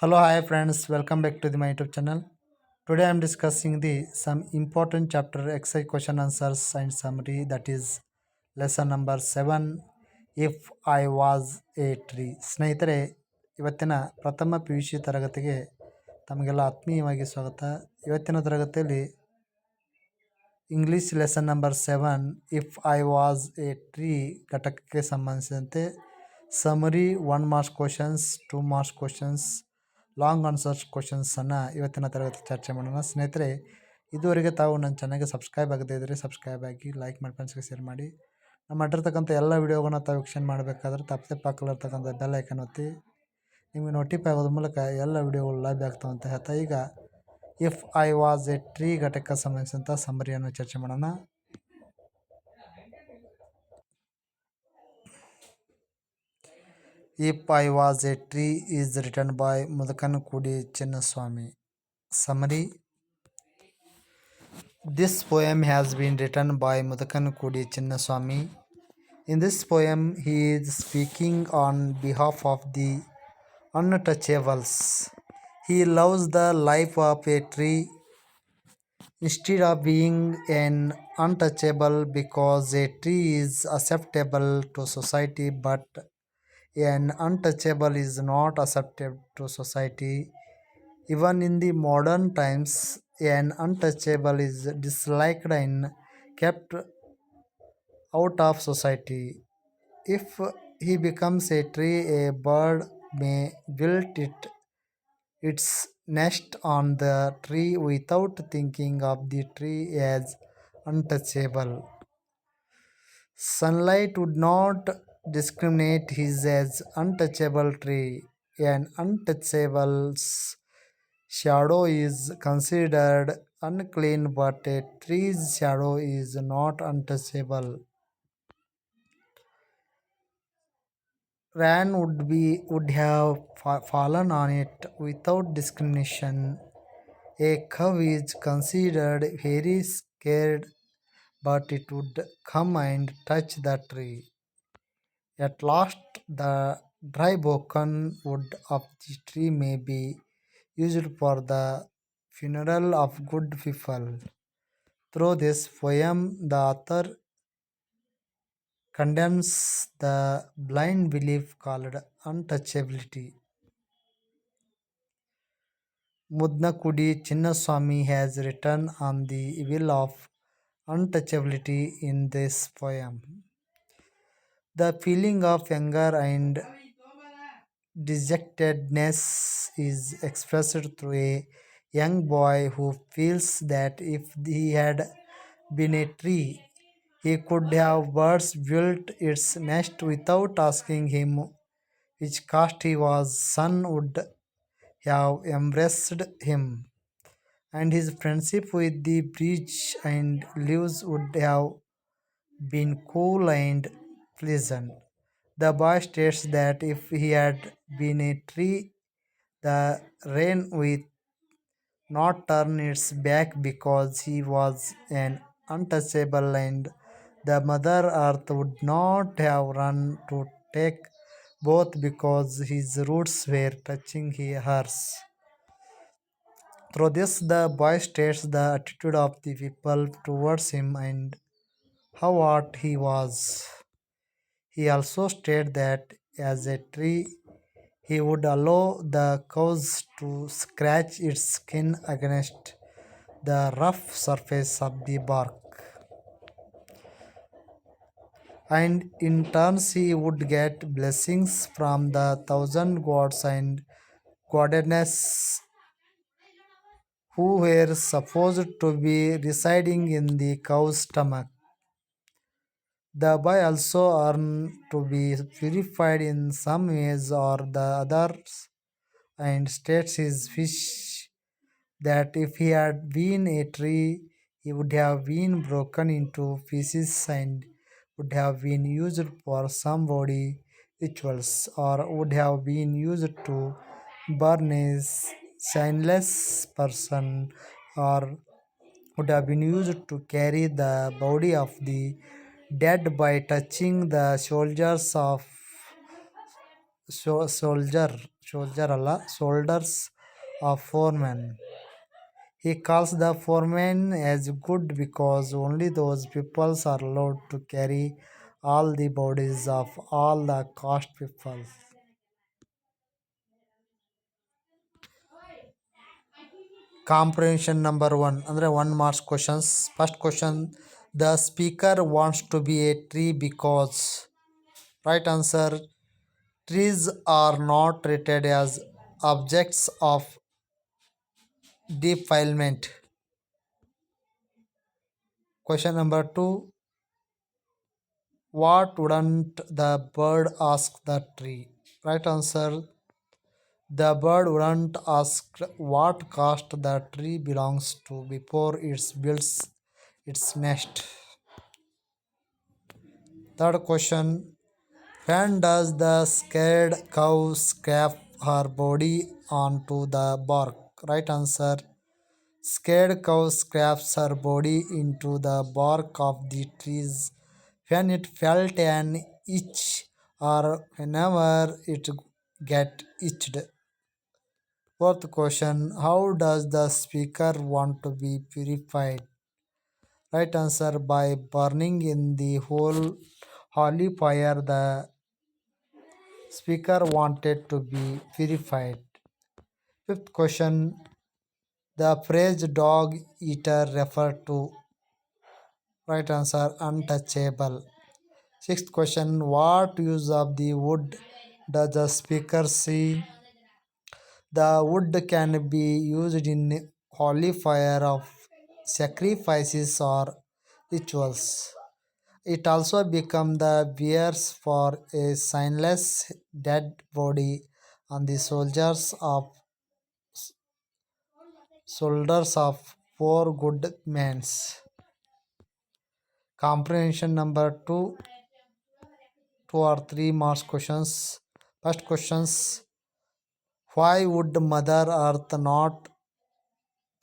Hello, hi friends. Welcome back to my YouTube channel. Today I am discussing the some important chapter exercise question answers and summary, that is lesson number 7. If I was a tree. ಸ್ನೇಹಿತರೆ, ಇವತ್ತಿನ ಪ್ರಥಮ PUC ತರಗತಿಗೆ ತಮಗೆಲ್ಲ ಆತ್ಮೀಯವಾಗಿ ಸ್ವಾಗತ. ಇವತ್ತಿನ ತರಗತಿಯಲ್ಲಿ English lesson number 7 if I was a tree ಘಟಕಕ್ಕೆ ಸಂಬಂಧಿಸಿದಂತೆ summary 1 marks questions, 2 marks questions, long answers ಕ್ವಶನ್ಸನ್ನು ಇವತ್ತಿನ ತರಗತಿ ಚರ್ಚೆ ಮಾಡೋಣ. ಸ್ನೇಹಿತರೆ, ಇದುವರೆಗೆ ತಾವು ನನ್ನ ಚಾನಲ್ಗೆ ಸಬ್ಸ್ಕ್ರೈಬ್ ಆಗದೇ ಇದ್ದರೆ ಸಬ್ಸ್ಕ್ರೈಬ್ ಆಗಿ, ಲೈಕ್ ಮಾಡಿ, ಫ್ರೆಂಡ್ಸ್ಗೆ ಶೇರ್ ಮಾಡಿ. ನಮ್ಮ ಮಾಡಿರ್ತಕ್ಕಂಥ ಎಲ್ಲ ವೀಡಿಯೋಗಳನ್ನ ತಾವು ವೀಕ್ಷಣೆ ಮಾಡಬೇಕಾದ್ರೆ ತಪ್ಪದೆ ಪಕ್ಕದಲ್ಲಿರ್ತಕ್ಕಂಥ ಬೆಲ್ ಐಕನ್ ಒತ್ತಿ. ನಿಮಗೆ ನೋಟಿಫೈ ಆಗೋದ್ರ ಮೂಲಕ ಎಲ್ಲ ವೀಡಿಯೋಗಳು ಲಭ್ಯ ಆಗ್ತಾವೆ ಅಂತ ಹೇಳ್ತಾ, ಈಗ if I was a tree ಘಟಕ ಸಂಬಂಧಿಸಿದಂಥ ಸಮರಿಯನ್ನು ಚರ್ಚೆ ಮಾಡೋಣ. If I was a tree is written by Mudakanakudi Chinnaswamy. Summary. This poem has been written by Mudakanakudi Chinnaswamy. In this poem, he is speaking on behalf of the untouchables. He loves the life of a tree instead of being an untouchable, because a tree is acceptable to society, but an untouchable is not accepted to society. Even in the modern times, an untouchable is disliked and kept out of society. If he becomes a tree, a bird may build its nest on the tree without thinking of the tree as untouchable. Sunlight would not discriminate his as untouchable tree. An untouchable's shadow is considered unclean, but a tree's shadow is not untouchable. Rain would have fallen on it without discrimination. A cow is considered very scared, but it would come and touch the tree. At last, the dry broken wood of the tree may be used for the funeral of good people. Through this poem, the author condemns the blind belief called untouchability. Mudnakudi Chinnaswamy has written on the evil of untouchability in this poem. The feeling of anger and dejectedness is expressed through a young boy who feels that if he had been a tree, he could have birds built its nest without asking him which caste he was. Sun would have embraced him, and his friendship with the breeze and leaves would have been cool and pleasant. The boy states that if he had been a tree, the rain would not turn its back because he was an untouchable, and the mother earth would not have run to take both because his roots were touching hers. Through this, the boy states the attitude of the people towards him and how what he was. He also stated that as a tree, he would allow the cows to scratch its skin against the rough surface of the bark, and in turns he would get blessings from the thousand gods and goddesses who were supposed to be residing in the cow's stomach. The boy also earned to be purified in some ways or the others, and states his wish that if he had been a tree, he would have been broken into pieces and would have been used for some body rituals, or would have been used to burn a shameless person, or would have been used to carry the body of the dead by touching the shoulders of soldier soldier alla, soldiers of foremen. He calls the foremen as good because only those peoples are allowed to carry all the bodies of all the caste people. Comprehension number one ಅಂದ್ರೆ 1 marks questions. First question, the speaker wants to be a tree because right answer, trees are not treated as objects of defilement. Question number two, what wouldn't the bird ask the tree? Right answer, the bird wouldn't ask what caste the tree belongs to before it builds its nest. Third question, when does the scared cow scrape her body onto the bark? Right answer, scared cow scrapes her body into the bark of the trees when it felt an itch or whenever it get itched. Fourth question, how does the speaker want to be purified? Right answer, by burning in the whole holy fire the speaker wanted to be purified. Fifth question, the phrase dog eater refer to right answer, untouchable. Sixth question, what use of the wood does the speaker see? The wood can be used in holy fire of sacrifices or rituals. It also become the bears for a signless dead body on the shoulders of four good men. Comprehension number two or 3 marks questions. First questions, why would Mother Earth not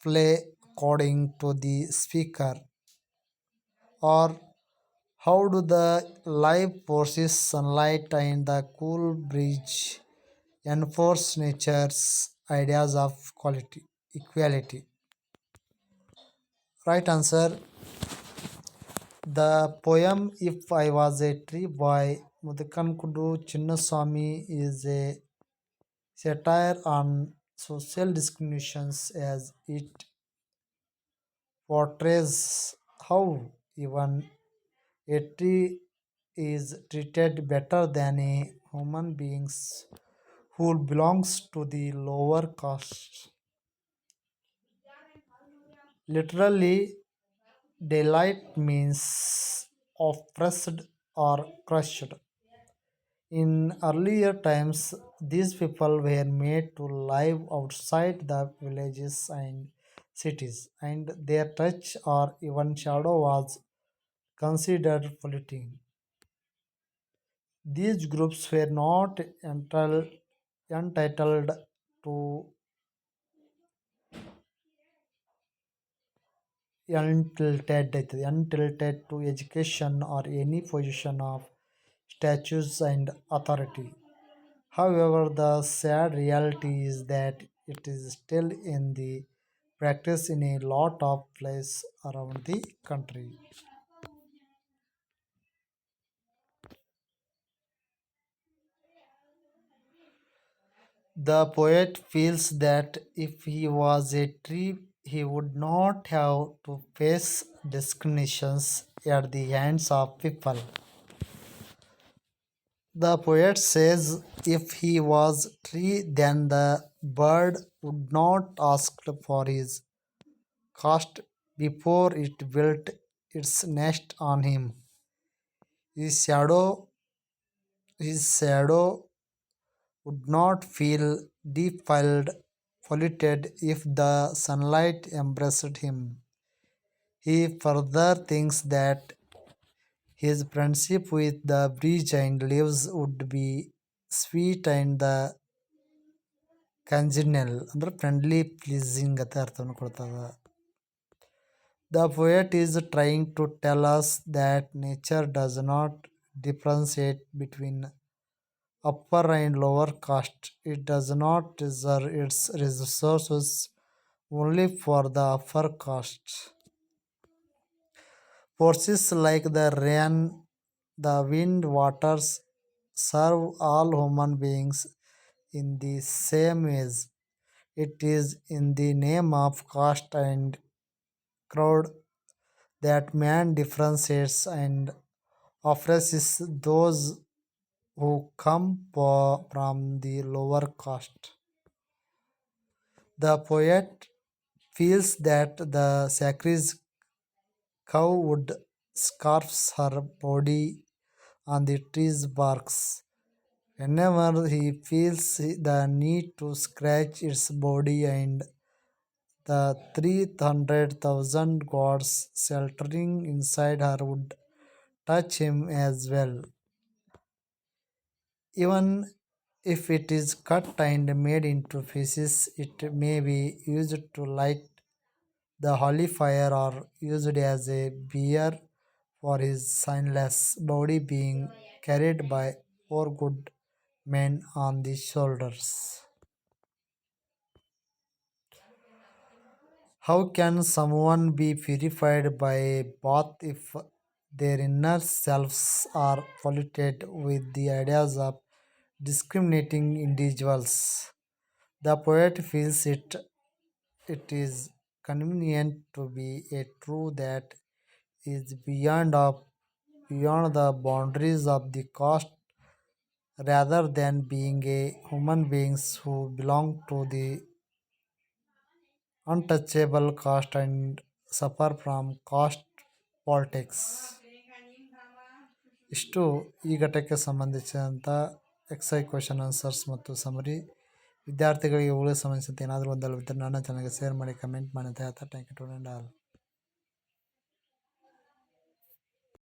play according to the speaker? Or how do the life forces, sunlight, and the cool breeze enforce nature's ideas of quality, equality? Right answer, the poem If I Was a Tree by Mudakankudu Chinnaswamy is a satire on social discriminations as it portrays how even a tree is treated better than a human beings who belongs to the lower caste. Literally, daylight means oppressed or crushed. In earlier times, these people were made to live outside the villages and cities, and their touch or even shadow was considered fleeting. These groups were not entitled to untilted to education or any position of statues and authority. However, the sad reality is that it is still in the practice in a lot of places around the country. The poet feels that if he was a tree, he would not have to face discriminations at the hands of people. The poet says if he was tree, then the bird would not ask for his caste before it built its nest on him. His shadow, his shadow would not feel defiled, polluted if the sunlight embraced him. He further thinks that his friendship with the breeze and leaves would be sweet and the congenial ಅಂದ್ರೆ friendly pleasing ಅಂತ ಅರ್ಥವನ್ನು ಕೊಡ್ತದ. The poet is trying to tell us that nature does not differentiate between upper and lower caste. It does not reserve its resources only for the upper caste. Forces like the rain, the wind, waters serve all human beings in the same ways. It is in the name of caste and crowd that man differentiates and oppresses those who come from the lower caste. The poet feels that the sacred cow would scarfs her body on the tree's barks. Whenever he feels the need to scratch its body, and the 300,000 gods sheltering inside her would touch him as well, even if it is cut and made into pieces. It may be used to light the holy fire or used as a bier for his sinless body being carried by four good men on the shoulders. How can someone be purified by a bath if their inner selves are polluted with the ideas of discriminating individuals? The poet feels it is convenient to be a truth that is beyond the boundaries of the caste rather than being a human beings who belong to the untouchable caste and suffer from caste politics. ಇಷ್ಟು ಈ ಘಟಕ್ಕೆ ಸಂಬಂಧಿಸಿದಂಥ ಎಕ್ಸೈ question answers ಮತ್ತು summary. ವಿದ್ಯಾರ್ಥಿಗಳಿಗೆ ಇವುಗಳಿಗೆ ಸಂಬಂಧಿಸಿದಂತೆ ಏನಾದರೂ ಒಂದಲ್ಲ ನನ್ನ ಚಾನಲ್ಗೆ ಶೇರ್ ಮಾಡಿ ಕಮೆಂಟ್ ಮಾಡಿ ಅಂತ ಹೇಳ್ತಾ ಥ್ಯಾಂಕ್ ಯು ಟು ಆಲ್.